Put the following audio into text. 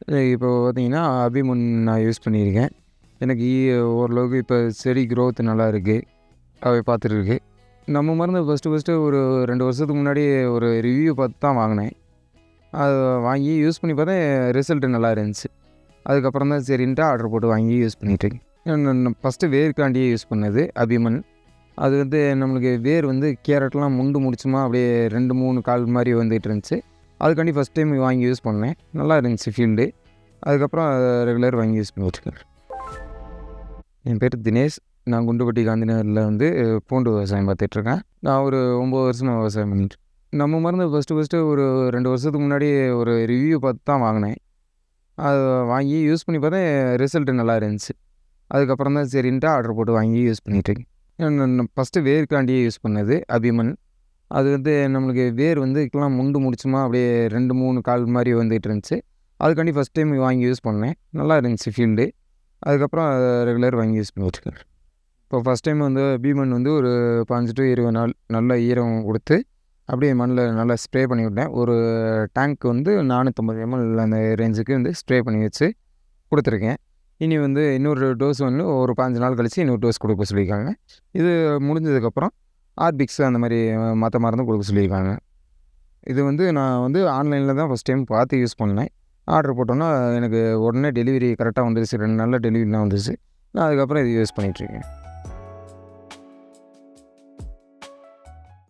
இப்போ பார்த்தீங்கன்னா, அபிமன் நான் யூஸ் பண்ணியிருக்கேன். எனக்கு ஓரளவுக்கு இப்போ செடி க்ரோத் நல்லா இருக்கு. அத பார்த்துருக்கு. நம்ம மருந்து ஃபஸ்ட்டு ஒரு 2 வருஷத்துக்கு முன்னாடி ஒரு ரிவ்யூ பார்த்து தான் வாங்குனேன். அத வாங்கி யூஸ் பண்ணி பார்த்தேன், ரிசல்ட் நல்லா இருந்துச்சு. அதுக்கப்புறம் தான் சரின்ட்டு ஆர்டர் போட்டு வாங்கி யூஸ் பண்ணிட்டுருக்கேன். நான் ஃபஸ்ட்டு வேருக்காண்டியே யூஸ் பண்ணது அபிமன். அது வந்து நம்மளுக்கு வேர் வந்து கேரட்லாம் முண்டு முடிச்சுமா அப்படியே 2, 3 கால் மாரி வந்துட்டு இருந்துச்சு. அதுக்காண்டி ஃபஸ்ட் டைம் வாங்கி யூஸ் பண்ணேன். நல்லா இருந்துச்சு ஃபீல்டு. அதுக்கப்புறம் ரெகுலர் வாங்கி யூஸ் பண்ணிட்டுருக்கேன். என் பேர் தினேஷ். நான் குண்டுபட்டி காந்தி நகரில் வந்து பூண்டு விவசாயம் பார்த்துட்ருக்கேன். நான் ஒரு 9 வருஷமா விவசாயம் பண்ணிட்டு நம்ம மருந்து ஃபஸ்ட்டு ஒரு 2 வருஷத்துக்கு முன்னாடி ஒரு ரிவ்யூ பார்த்து தான் வாங்கினேன். அத வாங்கி யூஸ் பண்ணி பார்த்தேன், ரிசல்ட் நல்லா இருந்துச்சு. அதுக்கப்புறம் தான் சரின்ட்டு ஆர்டர் போட்டு வாங்கி யூஸ் பண்ணிட்டுருக்கேன். நான் ஃபஸ்ட்டு வேருக்காண்டியே யூஸ் பண்ணது அபிமன். அது வந்து நம்மளுக்கு வேர் வந்து இப்போலாம் முண்டு முடிச்சுமா அப்படியே 2, 3 கால் மாரி வந்துட்டு இருந்துச்சு. அதுக்காண்டி ஃபஸ்ட் டைம் வாங்கி யூஸ் பண்ணேன். நல்லா இருந்துச்சு ஃபீல்டு. அதுக்கப்புறம் ரெகுலர் வாங்கி யூஸ் பண்ணிட்டுருக்கேன். இப்போ ஃபஸ்ட் டைம் வந்து பீமன் வந்து ஒரு 15 to 20 நாள் நல்ல ஈரம் கொடுத்து, அப்படியே மண்ணில் நல்லா ஸ்ப்ரே பண்ணி விட்டேன். ஒரு டேங்க் வந்து 450 ml அந்த ரேஞ்சுக்கு வந்து ஸ்ப்ரே பண்ணி வச்சு கொடுத்துருக்கேன். இனி வந்து இன்னொரு டோஸ் வந்து ஒரு 15 நாள் கழித்து இன்னொரு டோஸ் கொடுக்க சொல்லியிருக்காங்க. இது முடிஞ்சதுக்கப்புறம் ஆர்பிக்ஸ் அந்த மாதிரி மற்ற மருந்து கொடுக்க சொல்லியிருக்காங்க. இது வந்து நான் வந்து ஆன்லைனில் தான் ஃபஸ்ட் டைம் பார்த்து யூஸ் பண்ணேன். ஆர்டர் போட்டோன்னா எனக்கு உடனே டெலிவரி கரெக்டாக வந்துருச்சு. 2 நாளில் டெலிவரிலாம் வந்துருச்சு. நான் அதுக்கப்புறம் இது யூஸ் பண்ணிகிட்ருக்கேன்.